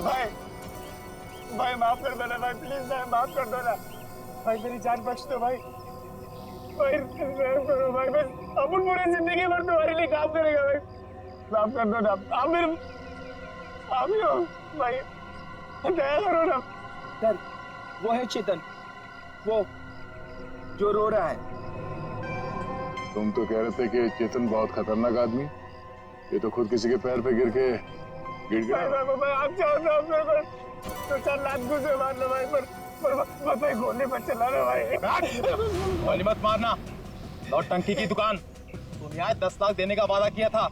भाई भाई माफ कर दो ना भाई, प्लीज भाई माफ कर दो ना भाई, मेरी जान बख्श दो भाई। भाई करो भाई, बस अपन पूरी जिंदगी भर तुम्हारे लिए काम करेगा भाई, माफ कर दो ना। आप मेरे आप ही हो भाई, दया करो ना। सर वो है चेतन, वो जो रो रहा है। तुम तो कह रहे थे कि चेतन बहुत खतरनाक आदमी, ये तो खुद किसी के पैर पे गिर के गिर गया। भाई आप चाहो तो आप मेरे को 2-4 लाख गुस्से मार लो भाई, पर भाई गोली मत चला रहा भाई। गोली मत मारना, नौटंकी की दुकान। तुम यहाँ 10 लाख देने का वादा किया था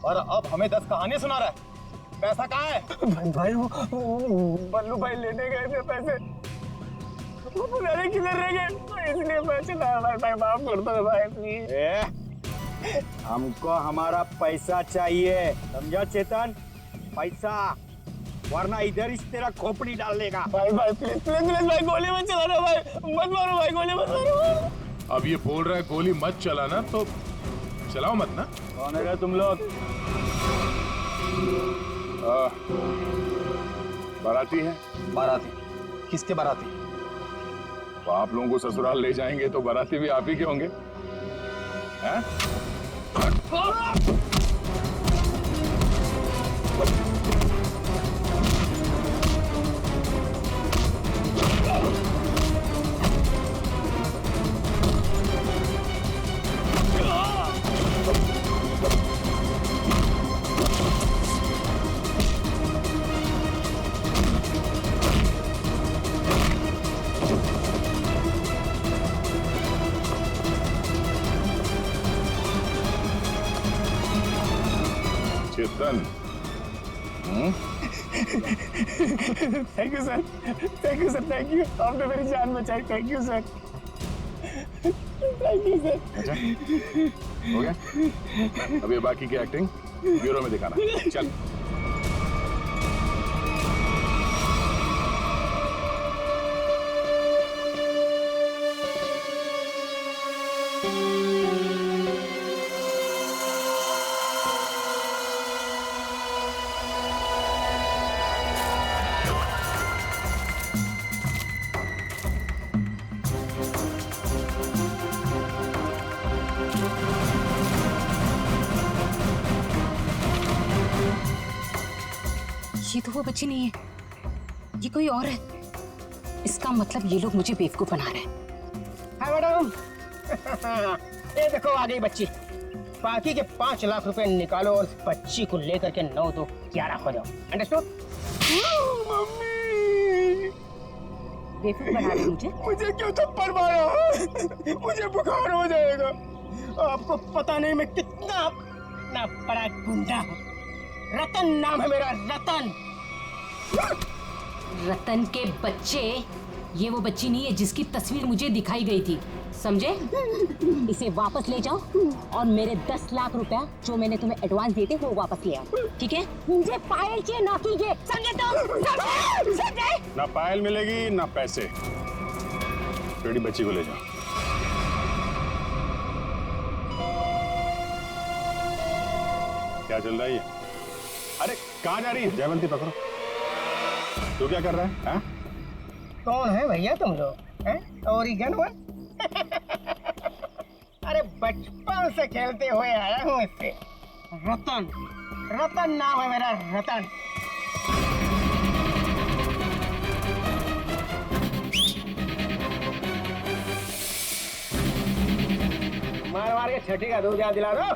और अब हमें 10 कहानी सुना रहा है। पैसा कहाँ है? भाई वो बल्लू भाई लेने गए थे पैसे, वो पुराने किधर रह गए, तो इसलिए मैं चला भाई, माफ कर दो भाई प्लीज। हमको हमारा पैसा चाहिए, समझा चेतन? पैसा, वरना इधर इस तेरा खोपड़ी डाल देगा। भाई प्लीज प्लीज प्लीज भाई, गोली मत चलाना भाई, मत मारो भाई, गोली मत मारो। अब ये बोल रहा है गोली मत चलाना, तो चलाओ मत ना। कौन है तुम लोग? बाराती है। बाराती? किसके बाराती? तो आप लोगों को ससुराल ले जाएंगे तो बाराती भी आप ही के होंगे, हैं? Chetan, thank you sir, thank you sir, thank you, आपने मेरी जान बचाई, thank you sir, thank you sir. अच्छा हो गया, अब ये बाकी की एक्टिंग ब्यूरो में दिखाना। चल। ये तो वो बच्ची नहीं है, ये कोई और है। इसका मतलब ये लोग मुझे बेवकूफ बना रहे हैं। हाँ मैडम, ये देखो आ गई बच्ची। बाकी के 5 लाख रुपए निकालो और बच्ची को लेकर के 9 2 11 हो जाओ। अंडरस्टूड? मम्मी, बेवकूफ बना रहे मुझे। मुझे क्यों थप्पड़ मारा? मुझे बुखार हो जाएगा। आपको पता नहीं मैं कितना बड़ा गुंडा हूँ। रतन नाम है मेरा, रतन। रतन के बच्चे, ये वो बच्ची नहीं है जिसकी तस्वीर मुझे दिखाई गई थी, समझे? इसे वापस ले जाओ और मेरे 10 लाख रुपया जो मैंने तुम्हें एडवांस दिए थे वो वापस ले आओ, ठीक है? मुझे पायल चाहिए, ना कीजिए, समझे? तो समझे? ना पायल मिलेगी ना पैसे। बेटी बच्ची को ले जाओ। क्या चल रहा है ये? अरे कहाँ जा रही है? जयवंती पकड़ो। तू क्या कर रहा है? हाँ? कौन है भैया तुम लोग? ओरिगन हुआ? अरे बचपन से खेलते हुए आया हूँ इससे। रतन, रतन नाम है मेरा, रतन। मार मार के छठी का दूध याद दिला दो।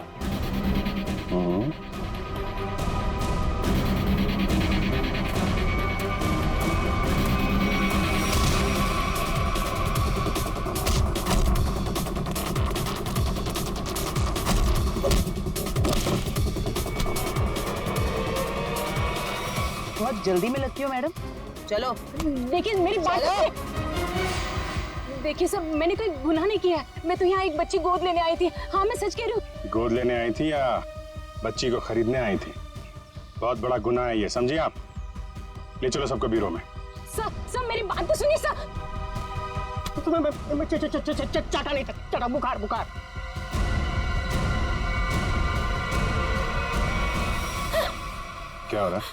बहुत जल्दी में लगती हो मैडम, चलो। देखिए मेरी बात देखिए सर, मैंने कोई गुनाह नहीं किया है। मैं तो यहाँ एक बच्ची गोद लेने आई थी। हाँ मैं सच कह रही हूँ। गोद लेने आई थी या बच्ची को खरीदने आई थी? बहुत बड़ा गुनाह है ये, समझिए आप। ले चलो सबको ब्यूरो में। सर मेरी बात तो सुनिए सर। चाटा नहीं, चाटा, बुखार बुखार। क्या हो रहा है?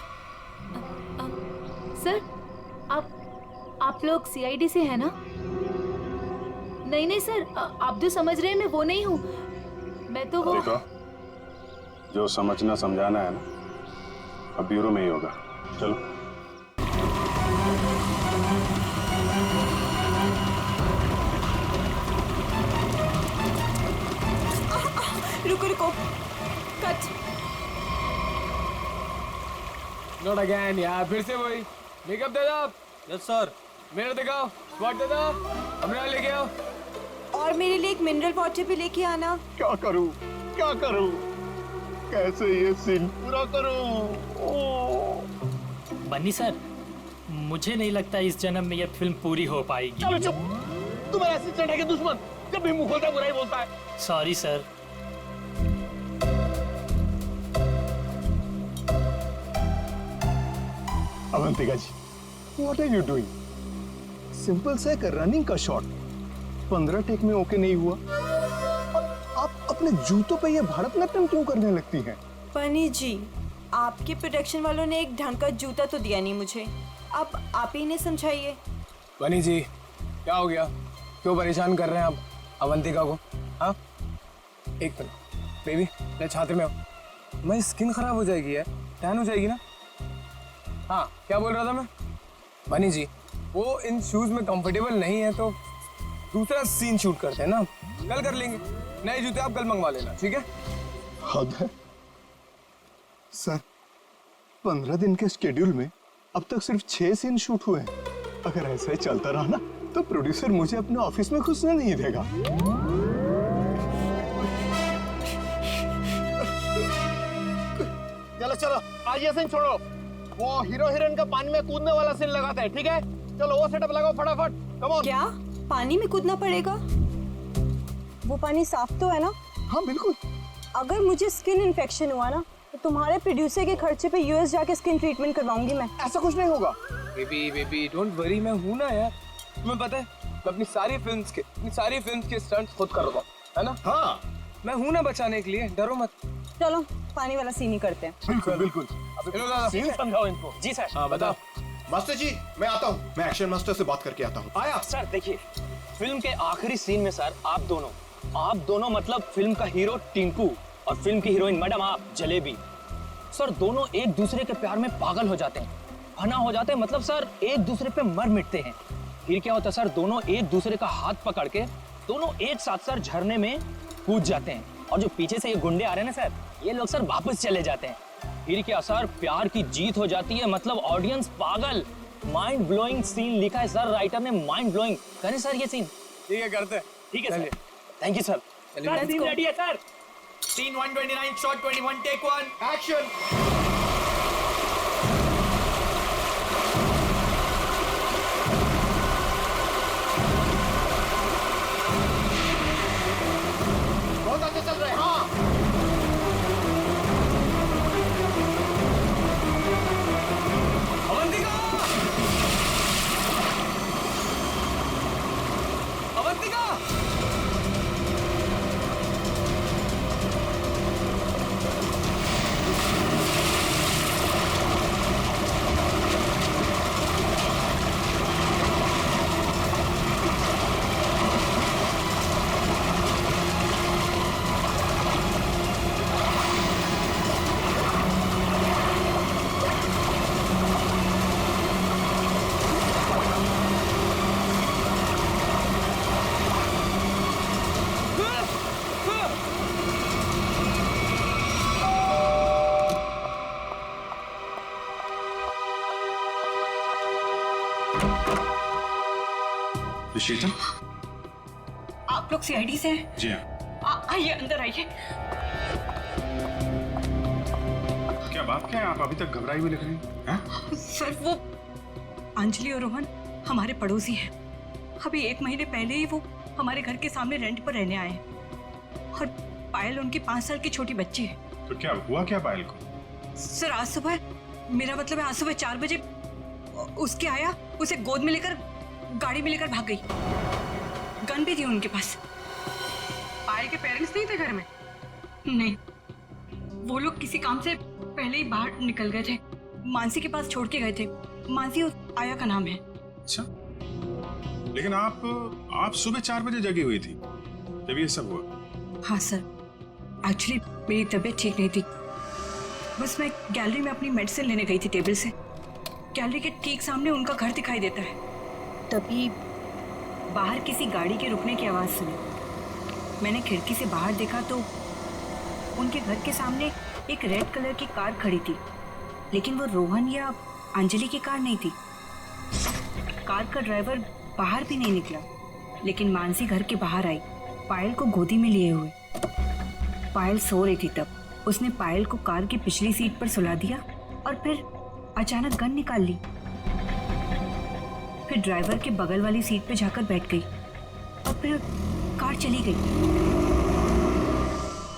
सर, आप लोग सीआईडी से हैं ना? नहीं सर, आप जो समझ रहे हैं मैं वो नहीं हूँ। मैं तो वो देखो, जो समझना समझाना है ना, अब ब्यूरो में ही होगा। चलो। रुको कट। नॉट अगेन यार, फिर से वही। मेकअप दे दो। Yes sir. मेरा दिखाओ, स्पॉट दे दो, हमरा लेके आओ। और मेरे लिए एक मिनरल वाटर भी लेके आना। क्या करूं, कैसे ये सीन पूरा करूं? बन्नी सर, मुझे नहीं लगता इस जन्म में यह फिल्म पूरी हो पाएगी। चलो चुप। तू मेरा असिस्टेंट है कि दुश्मन? जब भी मुंह खोलता है बुराई बोलता है। Sorry sir. Avantika ji, what are you doing? Simple सा एक रनिंग का शॉट 15 टेक में ओके नहीं हुआ और आप अपने जूतों पे ये भारतनाट्यम क्यों करने लगती हैं? बनी जी, आपके प्रोडक्शन वालों ने एक ढंग का जूता तो दिया नहीं मुझे। अब आप ही ने समझाइए। बनी जी, क्या हो गया? क्यों परेशान कर रहे हैं आप अवंतिका को? हाँ, एक मिनट बेबी, मेरे छात्र में आओ। मेरी स्किन खराब हो जाएगी यार, टैन हो जाएगी ना। हाँ, क्या बोल रहा था मैं? बनी जी, वो इन शूज में कंफर्टेबल नहीं है तो दूसरा सीन शूट करते हैं ना, कल कर लेंगे। नए जूते आप कल मंगवा लेना, ठीक है? हद है सर, 15 दिन के शेड्यूल में अब तक सिर्फ 6 सीन शूट हुए हैं। अगर ऐसा ही चलता रहा ना तो प्रोड्यूसर मुझे अपने ऑफिस में घुसने नहीं देगा। चलो आज ये सीन छोड़ो। वो हीरो हीरोइन का पानी में कूदने वाला सीन लगाते हैं, ठीक है? चलो वो सेटअप लगाओ फटाफट। Come on. क्या पानी में कूदना पड़ेगा? वो पानी साफ तो है ना? हाँ बिल्कुल। अगर मुझे स्किन इन्फेक्शन हुआ ना तो तुम्हारे प्रोड्यूसर के खर्चे पे यूएस जाके स्किन ट्रीटमेंट करवाऊंगी मैं। ऐसा कुछ नहीं होगा। बेबी डोंट वरी, मैं हूं ना यार। तुम्हें पता है, मैं अपनी सारी फिल्म्स के स्टंट्स खुद करता हूं, है ना? हाँ, मैं हूं ना बचाने के लिए, डरो मत। चलो पानी वाला सीन ही करते हैं। बिल्कुल। चलो दादा, सीन समझाओ इनको। जी सर। हाँ बताओ। मास्टर जी, मैं आता हूँ। मैं एक्शन मास्टर से बात करके आता हूँ। आया सर। देखिए, फिल्म के आखिरी सीन में सर आप दोनों मतलब फिल्म का हीरो टिंकू और फिल्म की हीरोइन मैडम आप जलेबी, सर दोनों एक दूसरे के प्यार में पागल हो जाते हैं, फना हो जाते हैं, मतलब सर एक दूसरे पे मर मिटते हैं। फिर क्या होता है सर, दोनों एक दूसरे का हाथ पकड़ के दोनों एक साथ सर झरने में कूद जाते हैं। और जो पीछे से ये गुंडे आ रहे हैं ना सर, ये लोग सर वापस चले जाते हैं। फिर क्या सर, प्यार की जीत हो जाती है, मतलब ऑडियंस पागल। माइंड ब्लोइंग सीन लिखा है सर राइटर ने, माइंड ब्लोइंग। करें सर ये सीन? ठीक है, करते हैं। ठीक है सर, थैंक यू सर। चलिए, सीन रेडी है sir. Scene 129 shot 21 take 1 action. बहुत अच्छे चल रहे हैं। हाँ अवंतिका! शीतल, आप लोग सीआईडी से हैं? जी हाँ। आइए अंदर आइए। क्या बात क्या है, आप अभी तक घबराई हुई लग रही हैं? सर वो अंजलि और रोहन हमारे पड़ोसी हैं। अभी 1 महीने पहले ही वो हमारे घर के सामने रेंट पर रहने आए हैं और पायल उनकी 5 साल की छोटी बच्ची है। तो क्या हुआ क्या पायल को? सर आज सुबह, मेरा मतलब है आज सुबह 4 बजे उसके आया, उसे गोद में लेकर गाड़ी में लेकर भाग गई। गन भी थी उनके पास। पायल के पेरेंट्स नहीं थे घर में? नहीं, वो लोग किसी काम से पहले ही बाहर निकल गए थे, मानसी के पास छोड़ के गए थे। मानसी उस आया का नाम है। अच्छा, लेकिन आप सुबह 4 बजे जगी हुई थी जब ये सब हुआ? हाँ सर, एक्चुअली मेरी तबीयत ठीक नहीं थी। बस मैं गैलरी में अपनी मेडिसिन लेने गई थी टेबल से। गैलरी के ठीक सामने उनका घर दिखाई देता है। तभी बाहर किसी गाड़ी के रुकने की आवाज़ सुनी। मैंने खिड़की से बाहर देखा तो उनके घर के सामने एक रेड कलर की कार खड़ी थी, लेकिन वो रोहन या अंजलि की कार नहीं थी। कार का ड्राइवर बाहर भी नहीं निकला, लेकिन मानसी घर के बाहर आई, पायल को गोदी में लिए हुए। पायल सो रही थी तब। उसने पायल को कार की पिछली सीट पर सुला दिया और फिर अचानक गन निकाल ली। फिर ड्राइवर के बगल वाली सीट पे जाकर बैठ गई और फिर कार चली गई।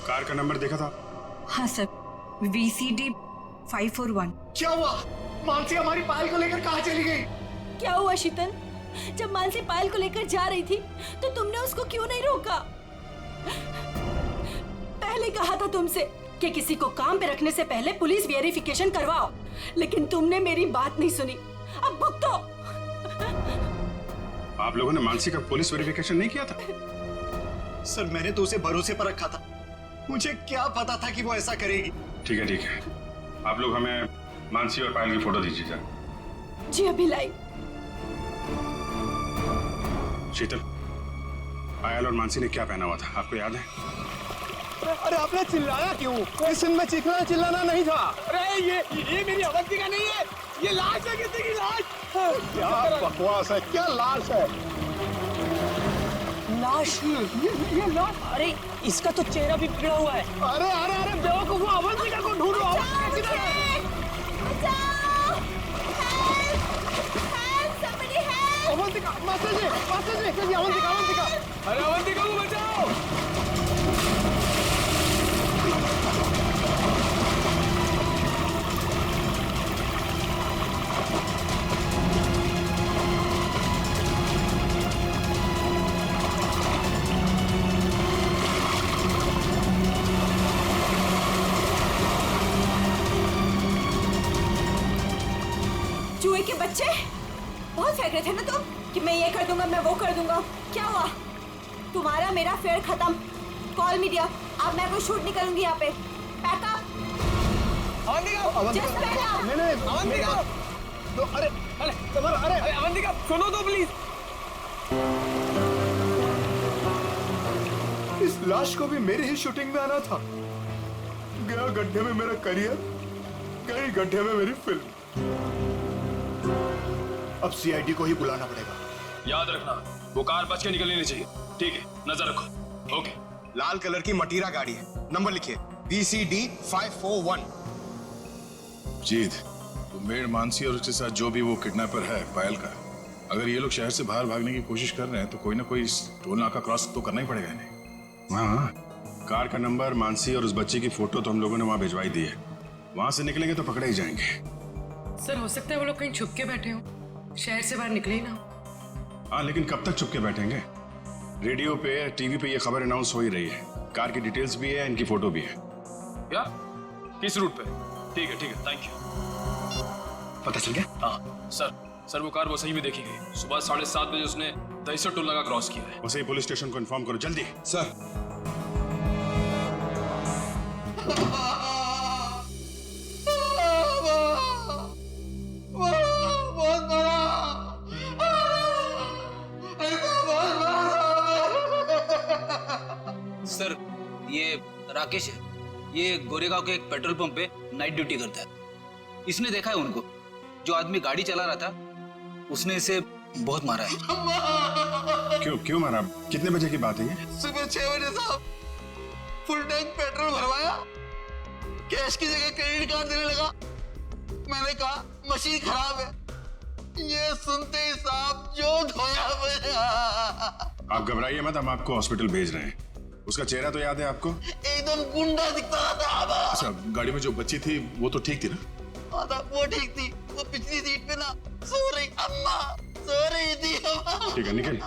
कार का नंबर देखा था? हाँ सर, VCD 541। क्या हुआ? मानसी हमारी पायल को लेकर कहाँ चली गई? क्या हुआ शीतल? जब मानसी पायल को लेकर जा रही थी तो तुमने उसको क्यों नहीं रोका? पहले कहा था तुमसे कि किसी को काम पे रखने से पहले पुलिस वेरिफिकेशन करवाओ, लेकिन तुमने मेरी बात नहीं सुनी। अब भुगतो। आप लोगों ने मानसी का पुलिस वेरिफिकेशन नहीं किया था? सर, मैंने तो उसे भरोसे पर रखा था। मुझे क्या पता था कि वो ऐसा करेगी। ठीक है, आप लोग हमें मानसी और पायल की फोटो दीजिए जरा। जी अभी लाई। शीतल, पायल और मानसी ने क्या पहना हुआ था, आपको याद है? अरे आपने चिल्लाया क्यों? इस में चिल्लाना नहीं था। अरे ये मेरी अवंतिका नहीं है, ये लाश है, किसी की लाश। क्या बकवास है, क्या लाश है? लाश? ये लाश? अरे इसका तो चेहरा भी बिगड़ा हुआ है। अरे बेवकूफो, अवंतिका को ढूंढो। अवंतिका, मास्टर जी, अवंतिका। अरे अवंतिका को बचाओ। चूहे के बच्चे बहुत फेंक रहे थे ना तुम कि मैं ये कर दूंगा, मैं वो कर दूंगा। क्या हुआ? तुम्हारा मेरा फेयर खत्म। Call media. अब मैं कोई शूट नहीं करूंगी यहाँ पे। पैकअप। अवंतिका, अवंतिका सुनो तो प्लीज। इस लाश को भी मेरी ही शूटिंग में आना था। गया गड्ढे में मेरा करियर, गई गड्ढे में मेरी फिल्म। अब CID को ही बुलाना पड़ेगा। याद रखना, वो कार बच के निकलनी नहीं चाहिए। ठीक है, नजर रखो। ओके। लाल कलर की मटीरा गाड़ी है, नंबर लिखिए VCD 541। जीत, तो मेड मानसी और उसके साथ जो भी वो किडनैपर है पायल का, अगर ये लोग शहर से बाहर भागने की कोशिश कर रहे हैं तो कोई ना कोई टोल नाका क्रॉस तो करना ही पड़ेगा इन्हें। हाँ, कार का नंबर, मानसी और उस बच्ची की फोटो तो हम लोगों ने वहां भिजवाई दी है। वहां से निकलेंगे तो पकड़े ही जाएंगे। सर, हो सकता है वो लोग कहीं छुप के बैठे हो, शहर से बाहर निकले ही ना। हाँ, लेकिन कब तक चुप के बैठेंगे? रेडियो पे, टीवी पे ये खबर अनाउंस हो ही रही है। कार की डिटेल्स भी है, इनकी फोटो भी है। क्या? किस रूट पे? ठीक है, थैंक यू। पता चल गया? हाँ सर, वो कार वो सही में देखी गई। सुबह 7:30 बजे उसने दहीसर टोल नाका क्रॉस किया है। वैसे ही पुलिस स्टेशन को इन्फॉर्म करो जल्दी। सर। सर, ये राकेश है। ये गोरेगांव के एक पेट्रोल पंप पे नाइट ड्यूटी करता है। इसने देखा है उनको। जो आदमी गाड़ी चला रहा था उसने इसे बहुत मारा है। क्यों मारा? कितने बजे की बात है ये? सुबह 6 बजे साहब। फुल टैंक पेट्रोल भरवाया, कैश की जगह क्रेडिट कार्ड देने लगा। मैंने कहा मशीन खराब है। ये सुनते ही साहब जो धोया मेरा। आप घबराइए मत, हम आपको हॉस्पिटल भेज रहे हैं। उसका चेहरा तो याद है आपको? एकदम गुंडा दिखता था। अच्छा, गाड़ी में जो बच्ची थी वो तो ठीक थी ना? वो ठीक थी। वो पिछली सीट पे ना सो रही अम्मा, सो रही थी अम्मा। ठीक है, निकल।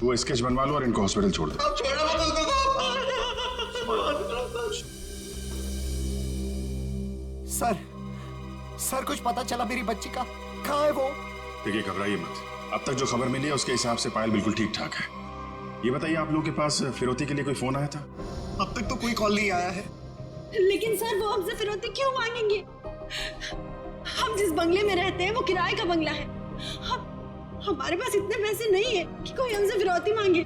वो स्केच बनवा लो और इनको हॉस्पिटल छोड़ दो। अब छोड़ो मत उसको। सर, कुछ पता चला मेरी बच्ची का? कहाँ है वो? देखिए घबराइए मत, अब तक जो खबर मिली है उसके हिसाब से पायल बिल्कुल ठीक ठाक है। ये बताइए आप लोगों के पास फिरौती के लिए कोई फोन आया था? अब तक तो कोई कॉल नहीं आया है। लेकिन सर वो हमसे फिरौती क्यों मांगेंगे? हम जिस बंगले में रहते हैं वो किराए का बंगला है। हमारे पास इतने पैसे नहीं है कि कोई हमसे फिरौती मांगे।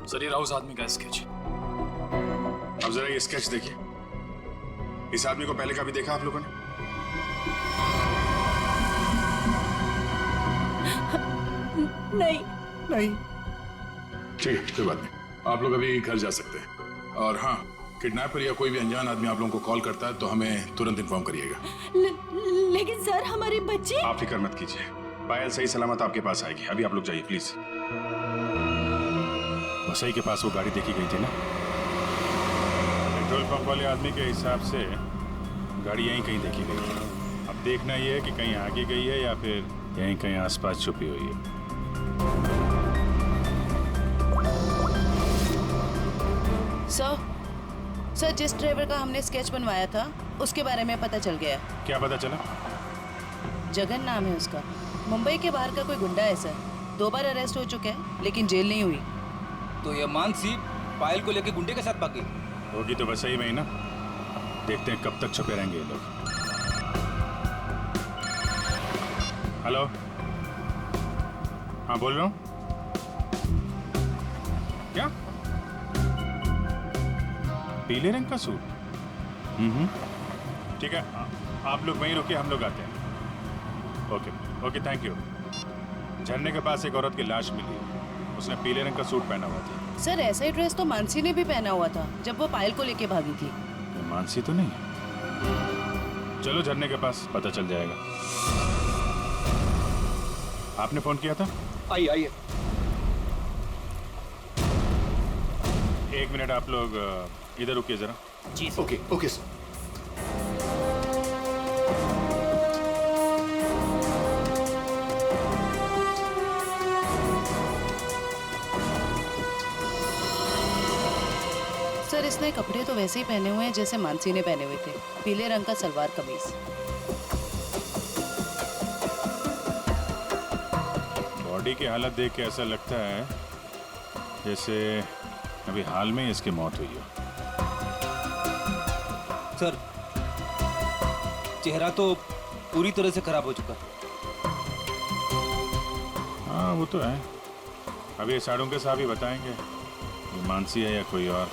सर ये रहा उस आदमी का स्केच। अब जरा ये स्केच देखिए। इस आदमी को पहले कभी देखा आप लोगों ने? नहीं। ठीक है, कोई बात नहीं, आप लोग अभी घर जा सकते हैं। और हाँ, किडनैपर या कोई भी अनजान आदमी आप लोगों को कॉल करता है तो हमें तुरंत इन्फॉर्म करिएगा। लेकिन सर हमारे बच्चे। आप फिक्र मत कीजिए, पायल सही सलामत आपके पास आएगी। अभी आप लोग जाइए प्लीज। वसई के पास वो गाड़ी देखी गई थी ना? पेट्रोल पंप वाले आदमी के हिसाब से गाड़ी यहीं कहीं देखी गई है। अब देखना ये है कि कहीं आगे गई है या फिर यहीं कहीं आसपास छुपी हुई है। सर जिस ड्राइवर का हमने स्केच बनवाया था उसके बारे में पता चल गया। क्या पता चला? जगन नाम है उसका। मुंबई के बाहर का कोई गुंडा है सर। 2 बार अरेस्ट हो चुका है लेकिन जेल नहीं हुई। तो ये मानसी पायल को लेके गुंडे के साथ भागी होगी तो वैसे ही में ही ना। देखते हैं कब तक छुपे रहेंगे ये लोग। हेलो, हाँ बोल रहा हूँ। क्या? पीले रंग का सूट? ठीक है, आप लोग वहीं रुकिए, हम लोग आते हैं। Okay, thank you. झरने के पास एक औरत की लाश मिली है। उसने पीले रंग का सूट पहना हुआ था। सर ऐसा ही ड्रेस तो मानसी ने भी पहना हुआ था जब वो पायल को लेके भागी थी। ये मानसी तो नहीं? चलो झरने के पास, पता चल जाएगा। आपने फोन किया था? आइए। 1 मिनट, आप लोग इधर रुकिए जरा। जी ओके सर। सर इसने कपड़े तो वैसे ही पहने हुए हैं जैसे मानसी ने पहने हुए थे। पीले रंग का सलवार कमीज। बॉडी की हालत देख के ऐसा लगता है जैसे अभी हाल में इसकी मौत हुई हो। सर चेहरा तो पूरी तरह से खराब हो चुका। हाँ वो तो है। अभी ये साड़ों के साहब ही बताएंगे ये मानसी है या कोई और।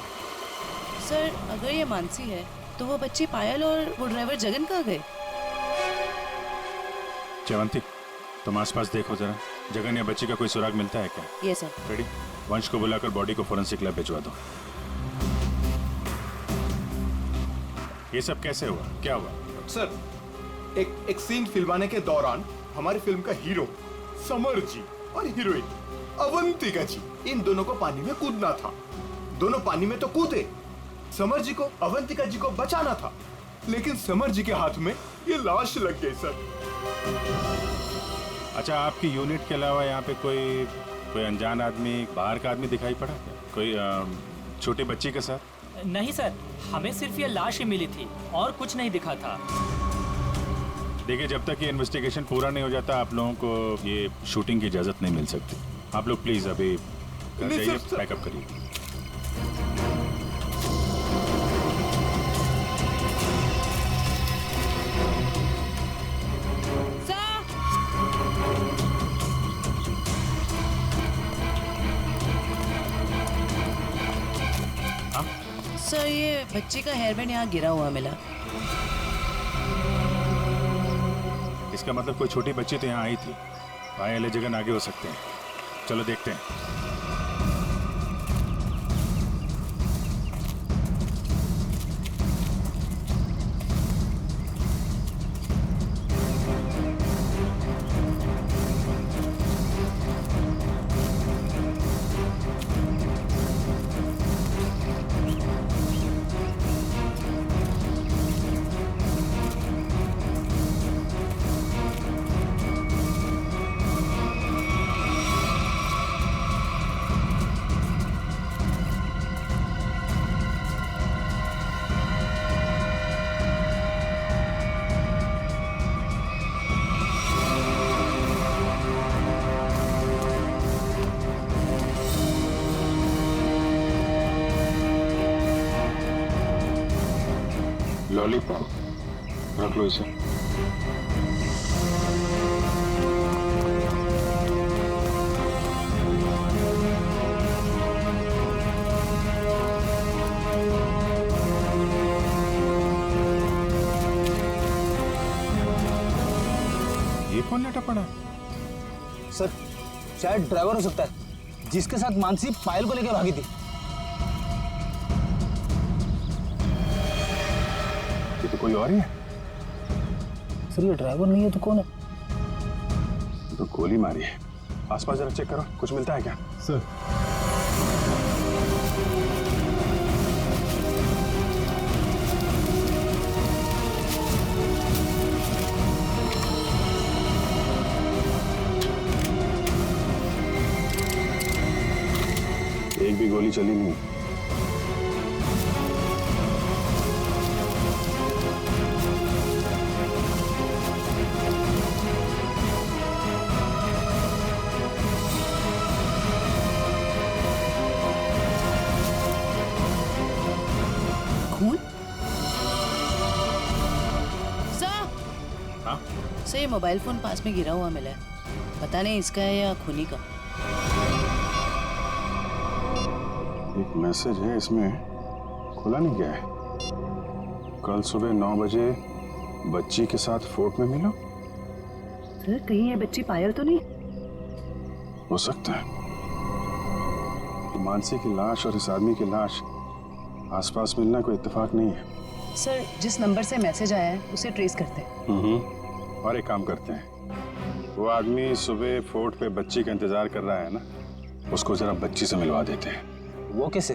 सर अगर ये मानसी है तो वो बच्ची पायल और वो ड्राइवर जगन कहाँ गए? चवंती, तुम आसपास देखो जरा, जगन या बच्ची का कोई सुराग मिलता है क्या? ये सर। रेडी? वंश को बुलाकर बॉडी को फोरेंसिक लैब भिजवा दो। ये सब कैसे हुआ? क्या हुआ? सर एक सीन फिल्माने के दौरान हमारी फिल्म का हीरो समर जी और हीरोइन अवंतिका जी, इन दोनों को पानी में कूदना था। दोनों पानी में तो कूदे। समर जी को अवंतिका जी को बचाना था, लेकिन समर जी के हाथ में ये लाश लग गई सर। अच्छा, आपकी यूनिट के अलावा यहाँ पे कोई अनजान आदमी, बाहर का आदमी दिखाई पड़ा क्या? कोई छोटी बच्ची के साथ? नहीं सर, हमें सिर्फ ये लाश ही मिली थी और कुछ नहीं दिखा था। देखिए, जब तक ये इन्वेस्टिगेशन पूरा नहीं हो जाता आप लोगों को ये शूटिंग की इजाजत नहीं मिल सकती। आप लोग प्लीज अभी घर जाइए, पैकअप करिए। सर ये बच्ची का हेयर बैंड यहाँ गिरा हुआ मिला। इसका मतलब कोई छोटी बच्ची तो यहाँ आई थी। पायल जगन आगे हो सकते हैं। चलो देखते हैं। लॉलीपॉप रख लो इसे। ये कौन लेटा पड़ा? सर शायद ड्राइवर हो सकता है जिसके साथ मानसी पायल को लेकर भागी थी। ये तो कोई और ही है। सर ये ड्राइवर नहीं है तो कौन है? तो गोली मारी है। आसपास जरा चेक करो, कुछ मिलता है क्या? सर एक भी गोली चली नहीं। खून? सर हाँ? सर ये मोबाइल फोन पास में गिरा हुआ मिला है, पता नहीं इसका है या खूनी का। एक मैसेज है इसमें, खुला नहीं गया है। कल सुबह 9 बजे बच्ची के साथ फोर्ट में मिलो। सर कहीं ये बच्ची पायल तो नहीं? हो सकता है। मानसी की लाश और इस आदमी की लाश आसपास मिलना कोई इत्तेफाक नहीं है। सर जिस नंबर से मैसेज आया है उसे ट्रेस करते हैं। और एक काम करते हैं, वो आदमी सुबह फोर्ट पे बच्ची का इंतजार कर रहा है ना, उसको जरा बच्ची से मिलवा देते हैं। वो कैसे?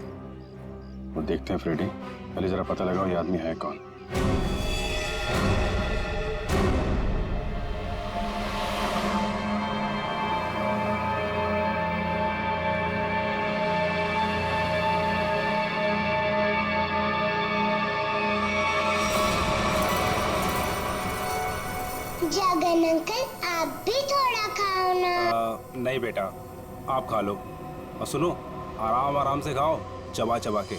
वो देखते हैं फ्रेडी, पहले जरा पता लगाओ ये आदमी है कौन। जगन अंकल आप भी थोड़ा खाओ ना। नहीं बेटा, आप खा लो और सुनो, आराम आराम से खाओ, चबा चबा के।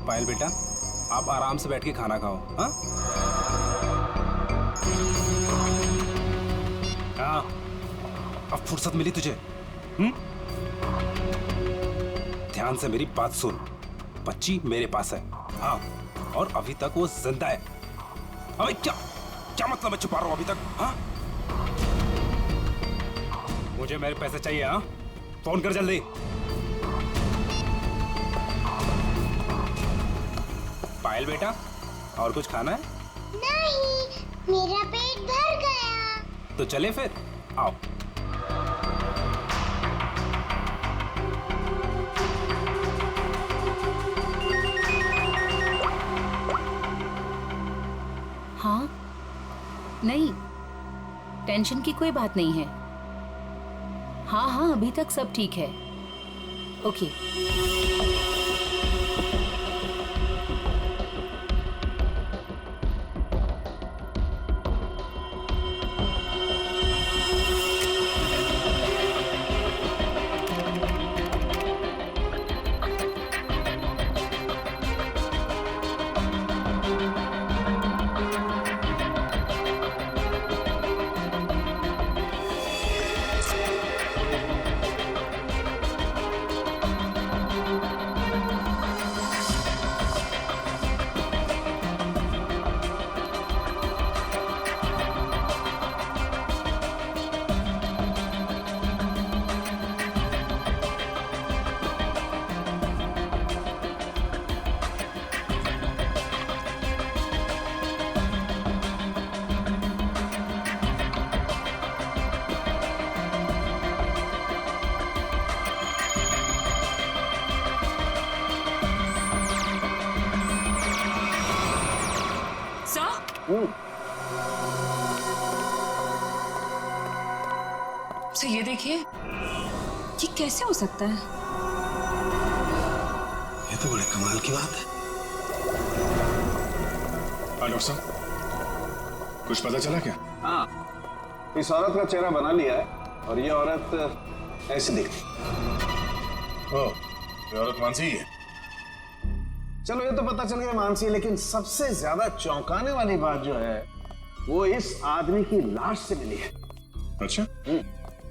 पायल बेटा, आप आराम से बैठ के खाना खाओ। हाँ हाँ, अब फुर्सत मिली तुझे? ध्यान से मेरी बात सुन, बच्ची मेरे पास है। हाँ, और अभी तक वो जिंदा है। अबे क्या क्या मतलब है छुपा रहा हूं अभी तक? हाँ, मुझे मेरे पैसे चाहिए। हाँ, फोन कर जल्दी। पायल बेटा, और कुछ खाना है? नहीं, मेरा पेट भर गया। तो चले फिर, आओ। हाँ नहीं, टेंशन की कोई बात नहीं है। हाँ हाँ, अभी तक सब ठीक है। ओके। सर ये देखिए, ये कैसे हो सकता है? ये तो बड़े कमाल की बात है। हाँ डॉक्टर साहब, कुछ पता चला क्या? हाँ, इस औरत का चेहरा बना लिया है और ये औरत ऐसी दिखती। ये औरत मानसी ही है। चलो ये तो पता चल गया मानसी, लेकिन सबसे ज्यादा चौंकाने वाली बात जो है वो इस आदमी की लाश से मिली है। अच्छा,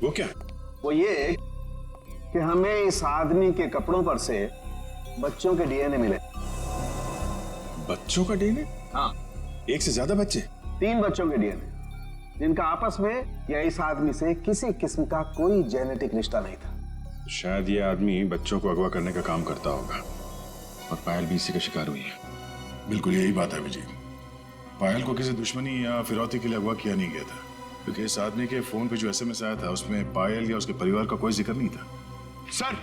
वो क्या? वो ये कि हमें इस आदमी के कपड़ों पर से बच्चों के डीएनए मिले। बच्चों का डीएनए? हाँ, एक से ज्यादा बच्चे? 3 बच्चों के डीएनए, जिनका आपस में या इस आदमी से किसी किस्म का कोई जेनेटिक रिश्ता नहीं था। शायद ये आदमी बच्चों को अगवा करने का काम करता होगा और पायल भी इसी का शिकार हुई है। बिल्कुल यही बात है विजय। पायल को किसी दुश्मनी या फिरौती के लिए अगवा किया नहीं गया था, क्योंकि इस आदमी के फोन पे जो एसएमएस आया था उसमें पायल या उसके परिवार का कोई जिक्र नहीं था। सर,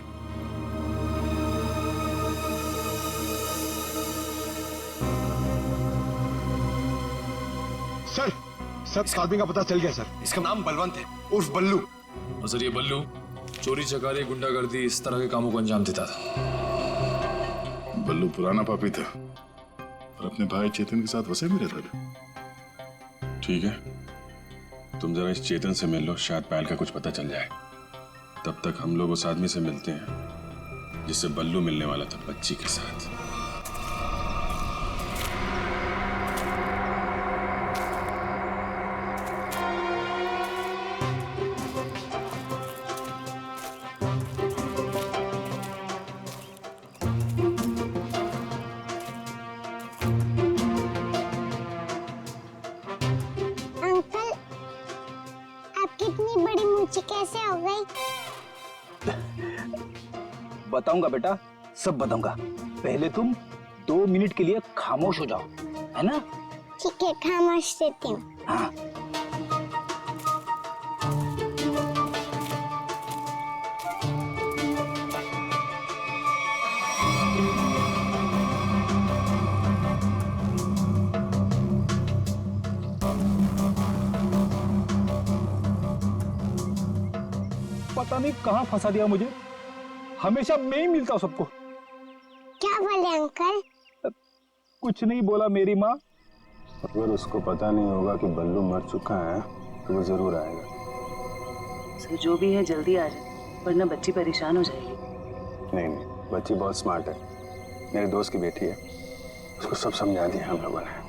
सर इस आदमी का पता चल गया सर। इसका नाम बलवंत है, उर्फ बल्लू। और सर ये बल्लू चोरी चकारी गुंडागर्दी इस तरह के कामों को अंजाम देता था। बल्लू पुराना पापी था और अपने भाई चेतन के साथ वैसे भी रहता था। ठीक है, तुम जरा इस चेतन से मिल लो, शायद पायल का कुछ पता चल जाए। तब तक हम लोग उस आदमी से मिलते हैं जिससे बल्लू मिलने वाला था बच्ची के साथ। अंकल, आपकी इतनी बड़ी मूंछें कैसे हो गई? बताऊंगा बेटा, सब बताऊंगा। पहले तुम 2 मिनट के लिए खामोश हो जाओ, है ना? ठीक है, खामोश रहती हूँ। हाँ। पता नहीं कहाँ फंसा दिया मुझे, हमेशा मैं ही मिलता हूँ सबको। क्या बोले अंकल? कुछ नहीं बोला मेरी माँ। अगर उसको पता नहीं होगा कि बल्लू मर चुका है तो वो जरूर आएगा। सर जो भी है जल्दी आ जाए, वरना बच्ची परेशान हो जाएगी। नहीं, बच्ची बहुत स्मार्ट है, मेरे दोस्त की बेटी है, उसको सब समझा दिया हम लोगों ने।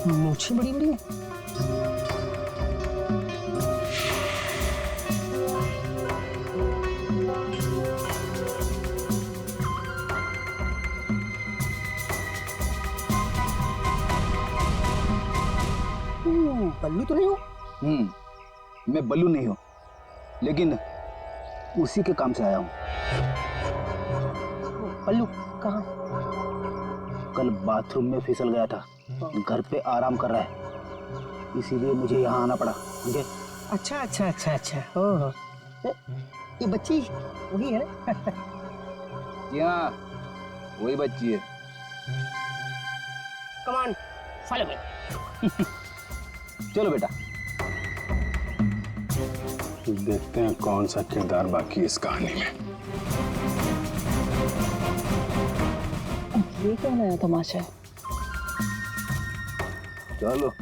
मूछें बड़ी बड़ी है। बल्लू तो नहीं हो? मैं बल्लू नहीं हूँ, लेकिन उसी के काम से आया हूँ। बल्लू कहाँ? कल बाथरूम में फिसल गया था, घर पे आराम कर रहा है, इसीलिए मुझे यहाँ आना पड़ा। मुझे अच्छा अच्छा अच्छा अच्छा, ओह ये बच्ची वही है? जी हाँ, वही बच्ची है। कमान फॉलो मी। चलो बेटा, देखते हैं कौन सा किरदार बाकी इस कहानी में। ये क्या नया तमाशा है? चलो।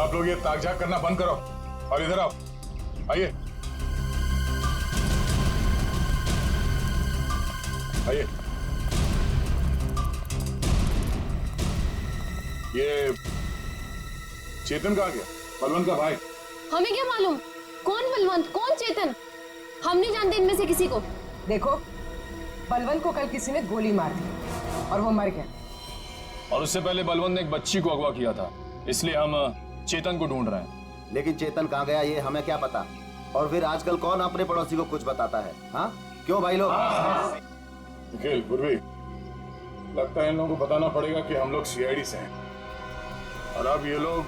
आप लोग ये ताक झाक करना बंद करो और इधर आओ। आइए आइए। ये चेतन कहाँ गया? बलवंत का भाई। हमें क्या मालूम कौन बलवंत कौन चेतन, हम नहीं जानते इनमें से किसी को। देखो, बलवंत को कल किसी ने गोली मार दी और वो मर गया। और उससे पहले बलवंत ने एक बच्ची को अगवा किया था, इसलिए हम चेतन को ढूंढ रहे हैं। लेकिन चेतन कहाँ गया ये हमें क्या पता। और फिर आजकल कौन अपने पड़ोसी को कुछ बताता है? हाँ क्यों भाई लोग? निखिल, पूर्वी, लगता है इन लोगों को बताना पड़ेगा कि हम लोग सीआईडी से हैं और अब ये लोग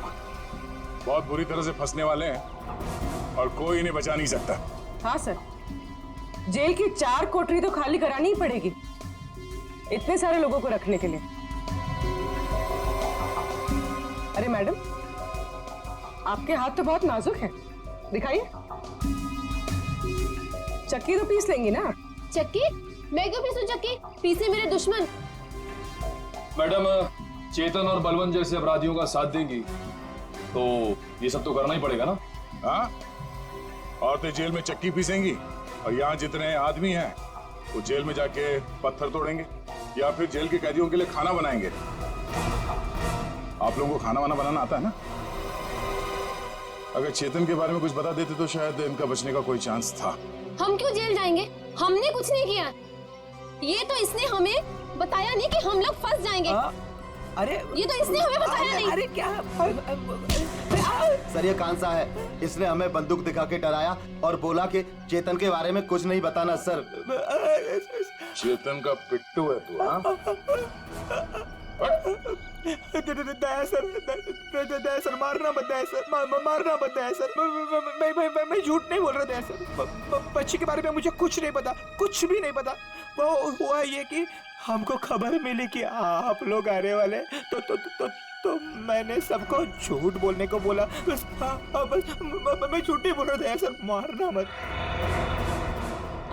बहुत बुरी तरह से फंसने वाले हैं और कोई इन्हें बचा नहीं सकता। हाँ सर, जेल की 4 कोठरी तो खाली करानी ही पड़ेगी इतने सारे लोगों को रखने के लिए। अरे मैडम, आपके हाथ तो बहुत नाजुक है, दिखाइए। चक्की तो पीस लेंगी ना? चक्की? मैं क्यों पीसूं चक्की? पीसे मेरे दुश्मन। मैडम, चेतन और बलवंत जैसे अपराधियों का साथ देंगी तो ये सब तो करना ही पड़ेगा ना? हाँ, औरतें जेल में चक्की पीसेंगी और यहाँ जितने आदमी हैं वो जेल में जाके पत्थर तोड़ेंगे या फिर जेल के कैदियों के लिए खाना बनाएंगे। आप लोगों को खाना वाना बनाना आता है ना? अगर चेतन के बारे में कुछ बता देते तो शायद इनका बचने का कोई चांस था। हम क्यों जेल जाएंगे? हमने कुछ नहीं किया। ये तो इसने हमें बताया नहीं कि हम लोग फंस जाएंगे। अरे ये तो इसने हमें बताया नहीं। अरे क्या? सर ये कांसा है, इसने हमें बंदूक दिखा के डराया और बोला कि चेतन के बारे में कुछ नहीं बताना। सर चेतन का पिट्टू है तू? हाँ, दया सर, मारना मत दया सर, मारना मत दया सर। मैं झूठ नहीं बोल रहा दया सर। बच्ची के बारे में मुझे कुछ नहीं पता, कुछ भी नहीं पता। वो हुआ ये कि हमको खबर मिली कि आप लोग आने वाले, तो मैंने सबको झूठ बोलने को बोला। बस मैं झूठ नहीं बोल रहा दया सर, मारना मत।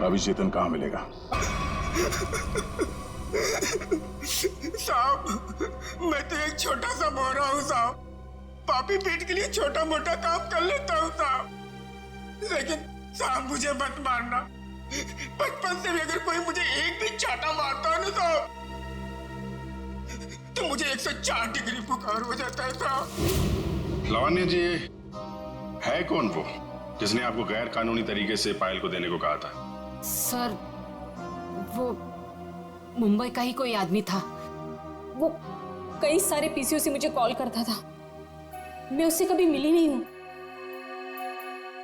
अभी चेतन कहाँ मिलेगा? साहब, मैं तो एक छोटा सा मोहरा हूँ साहब। पापी पेट के लिए छोटा मोटा काम कर लेता हूँ साहब। लेकिन साहब मुझे मत मारना। बचपन से भी अगर कोई मुझे एक भी चाटा मारता है ना साहब, तो मुझे 104 डिग्री बुखार हो जाता है साहब। लावण्य जी, है कौन वो जिसने आपको गैर कानूनी तरीके से पायल को देने को कहा था? सर, वो मुंबई का ही कोई आदमी था। वो कई सारे पीसीओ से मुझे कॉल करता था। मैं उससे कभी मिली नहीं हूँ।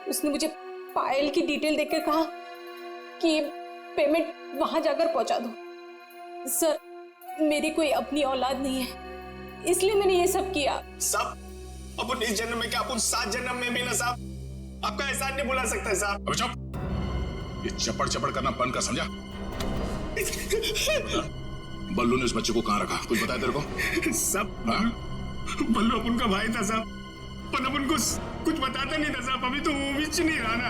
उसने मुझे पायल की डिटेल देकर कहा कि ये पेमेंट वहां जाकर पहुंचा दो। सर, मेरी कोई अपनी औलाद नहीं है, इसलिए मैंने ये सब किया। साहब, अपन इस जन्म में क्या, अपन 7 जन्म में भी ना साहब आपका एहसान नहीं भुला सकता साहब। अबे चुप! ये चपड़ चपड़ करना बंद कर, समझा? बल्लू ने उस बच्चे को कहाँ रखा, कुछ बताया तेरे को? सब बल्लू अपन का भाई था साहब, पर अपन को कुछ बताता नहीं था साहब। अभी तो वो भी नहीं रहा ना।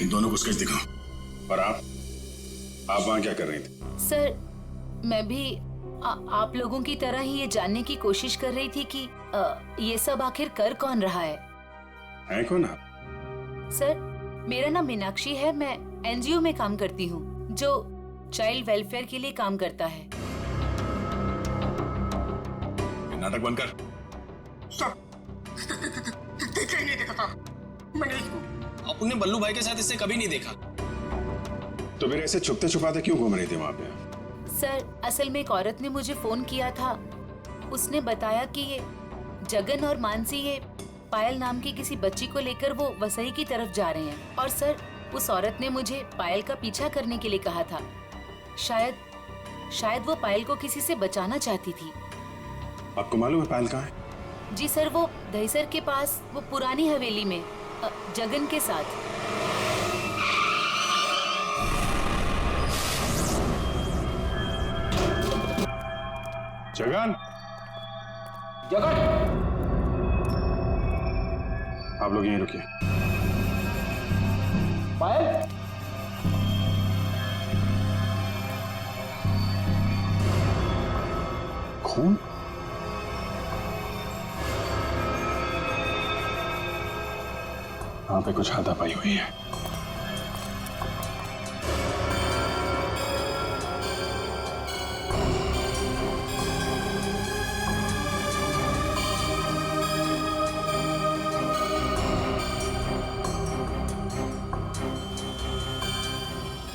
इन दोनों को स्केच दिखाओ। और आप वहां क्या कर रही थी? सर, मैं भी आप लोगों की तरह ही ये जानने की कोशिश कर रही थी कि ये सब आखिर कर कौन रहा है कौन आप? सर, मेरा नाम मीनाक्षी है। मैं एनजीओ में काम करती हूँ जो चाइल्ड वेलफेयर के लिए काम करता है। नाटक बंद कर। नहीं देखा था मैंने इसको। अपने बल्लू भाई के साथ इससे कभी नहीं देखा। तो फिर ऐसे छुपते छुपाते क्यों घूम रही थी वहां पे? सर, असल में एक औरत ने मुझे फोन किया था। उसने बताया कि ये जगन और मानसी ये पायल नाम की किसी बच्ची को लेकर वो वसई की तरफ जा रहे हैं। और सर, उस औरत ने मुझे पायल का पीछा करने के लिए कहा था। शायद वो पायल को किसी से बचाना चाहती थी। आपको मालूम है पायल कहाँ है? जी सर, वो दहीसर के पास वो पुरानी हवेली में जगन के साथ। जगन, आप लोग यहीं रुकिए। पायल, खून? यहाँ पे कुछ हाथापाई हुई है।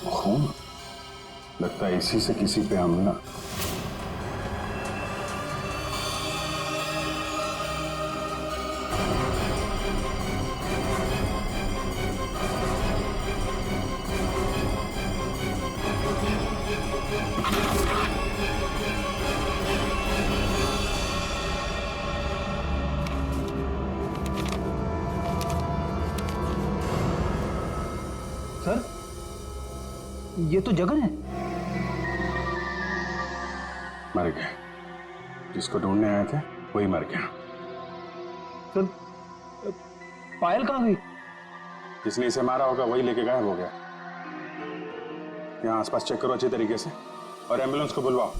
खून लगता है इसी से किसी पे हमला। सर, ये तो जगन है। मर गया। जिसको ढूंढने आए थे वही मर गया। सर, पायल कहाँ गई? जिसने इसे मारा होगा वही लेके गायब हो गया। यहाँ आसपास चेक करो अच्छी तरीके से और एम्बुलेंस को बुलवाओ।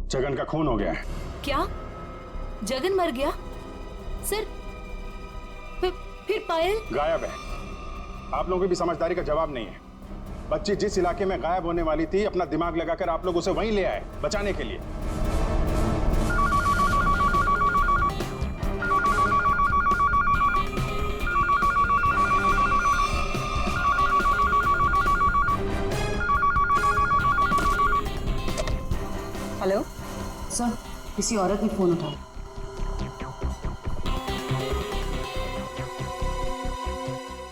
जगन का खून हो गया है। क्या जगन मर गया? सर, फिर पायल गायब है। आप लोगों की भी समझदारी का जवाब नहीं है। बच्ची जिस इलाके में गायब होने वाली थी, अपना दिमाग लगाकर आप लोग उसे वहीं ले आए बचाने के लिए। हेलो सर, किसी औरत ने फोन उठाया।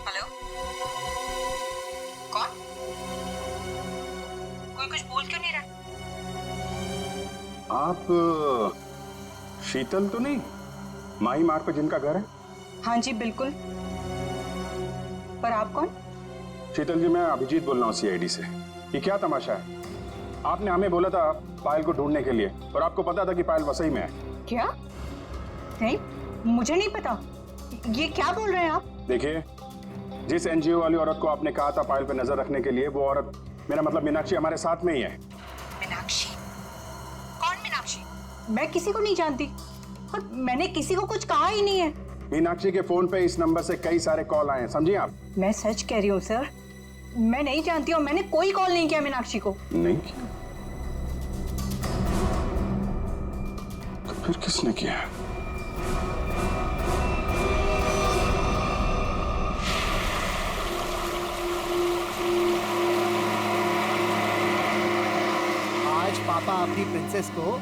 हेलो, कौन? कोई कुछ बोल क्यों नहीं रहा? आप शीतल तो नहीं? माही मार्ग पे जिनका घर है? हाँ जी बिल्कुल। पर आप कौन? शीतल जी, मैं अभिजीत बोल रहा हूँ सीआईडी से। ये क्या तमाशा है? आपने हमें बोला था पायल को ढूंढने के लिए और आपको पता था कि पायल वसई में है। क्या? नहीं, मुझे नहीं पता। ये क्या बोल रहे हैं आप? देखिए, जिस एनजीओ वाली औरत को आपने कहा था पायल पे नजर रखने के लिए, वो औरत, मेरा मतलब मीनाक्षी, हमारे साथ में ही है। मीनाक्षी? कौन मीनाक्षी? मैं किसी को नहीं जानती और मैंने किसी को कुछ कहा ही नहीं है। मीनाक्षी के फोन पे इस नंबर से कई सारे कॉल आए हैं, समझिए आप। मैं सच कह रही हूँ सर, मैं नहीं जानती और मैंने कोई कॉल नहीं किया मीनाक्षी को। नहीं किया? तो फिर किसने किया? आज पापा अपनी प्रिंसेस को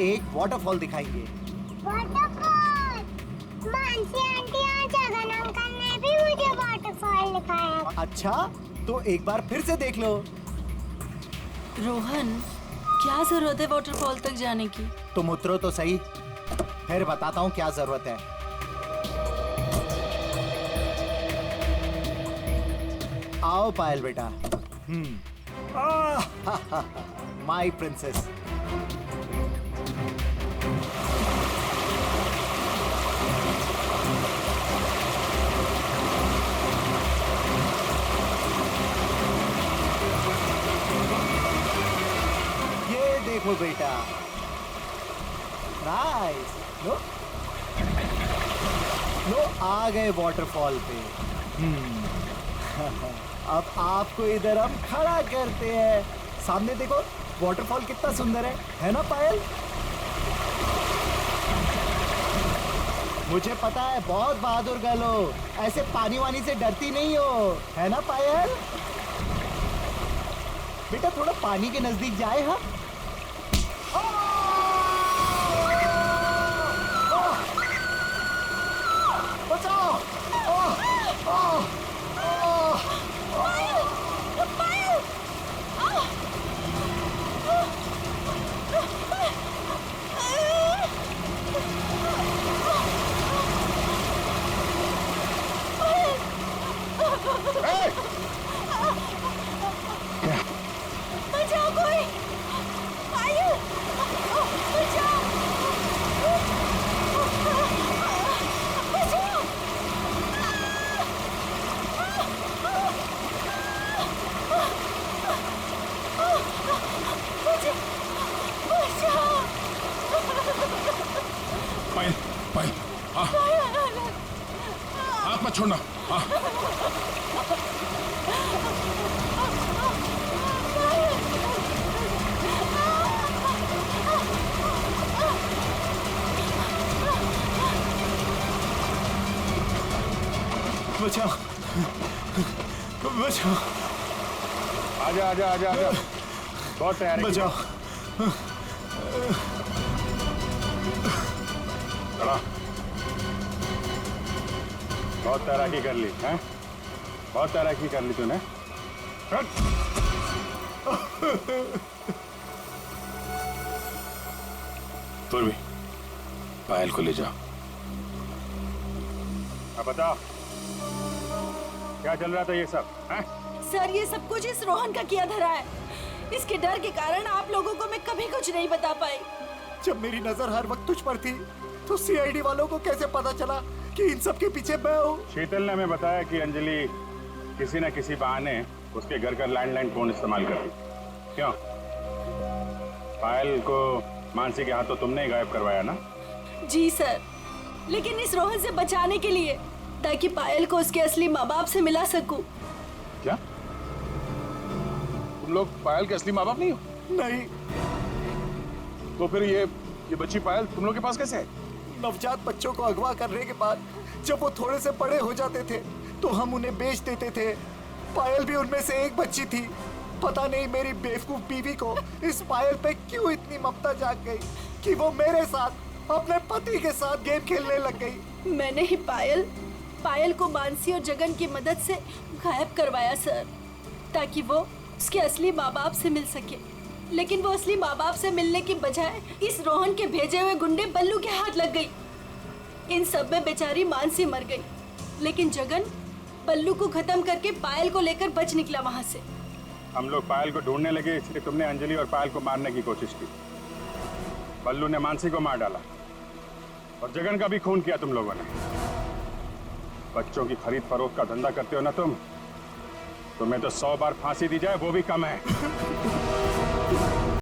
एक वाटरफॉल दिखाएंगे। वाटरफॉल? मानसी आंटी और जगन अंकल ने भी मुझे वाटरफॉल दिखाया। अच्छा, तो एक बार फिर से देख लो। रोहन, क्या जरूरत है वाटरफॉल तक जाने की? तुम उतरो तो सही, फिर बताता हूँ क्या जरूरत है। आओ पायल बेटा। My princess. ये देखो बेटा, नाइस। लो लो, आ गए वाटरफॉल पे। अब आपको इधर हम खड़ा करते हैं। सामने देखो, वाटरफॉल कितना सुंदर है ना पायल? मुझे पता है बहुत बहादुर गर्ल हो, ऐसे पानी वानी से डरती नहीं हो, है ना पायल? बेटा थोड़ा पानी के नजदीक जाए। हाँ, बचाओ। बचाओ कोई, मत छोड़ना। हाँ बचाओ बचाओ। आजा आजा आजा आजा, बहुत तैयारी की। बचाओ। चला, बहुत तैराकी कर ली हैं? बहुत तैराकी कर ली तूने। फिर भी पायल को ले जाओ। अब बताओ क्या चल रहा था ये सब हैं? सर ये सब कुछ इस रोहन का किया धरा है। इसके डर के कारण आप लोगों को मैं कभी कुछ नहीं बता पाई। जब मेरी नजर हर वक्त तुझ पर थी तो सीआईडी वालों को कैसे पता चला कि इन सब के पीछे मैं हूँ? शीतल ने हमें बताया कि अंजलि किसी न किसी बहाने उसके घर का लैंडलाइन फोन इस्तेमाल करती। क्यों? पायल को मानसी के हाथों तुमने ही गायब करवाया ना? जी सर, लेकिन इस रोहन से बचाने के लिए, ताकि पायल को उसके असली माँ बाप से मिला सकूं। क्या तुम लोग पायल के असली माँ बाप नहीं हो? नहीं। तो फिर ये बच्ची पायल तुम लोग के पास कैसे है? नवजात बच्चों को अगवा करने के बाद जब वो थोड़े से बड़े हो जाते थे तो हम उन्हें बेच देते थे। पायल भी उनमें से एक बच्ची थी। पता नहीं मेरी बेवकूफ बीवी को इस पायल पे क्यों इतनी ममता जाग गई कि वो मेरे साथ अपने पति के साथ गेम खेलने लग गई। मैंने ही पायल को मानसी और जगन की मदद से गायब करवाया सर, ताकि वो उसके असली माँ बाप से मिल सके। लेकिन वो असली माँ बाप से मिलने की बजाय इस रोहन के भेजे हुए गुंडे बल्लू के हाथ लग गई। इन सब में बेचारी मानसी मर गई, लेकिन जगन बल्लू को खत्म करके पायल को लेकर बच निकला वहाँ से। हम लोग पायल को ढूंढने लगे, इसलिए तुमने अंजलि और पायल को मारने की कोशिश की। बल्लू ने मानसी को मार डाला और जगन का भी खून किया तुम लोगों ने। बच्चों की खरीद फरोख्त का धंधा करते हो ना तुम, तुम्हें तो 100 बार फांसी दी जाए वो भी कम है।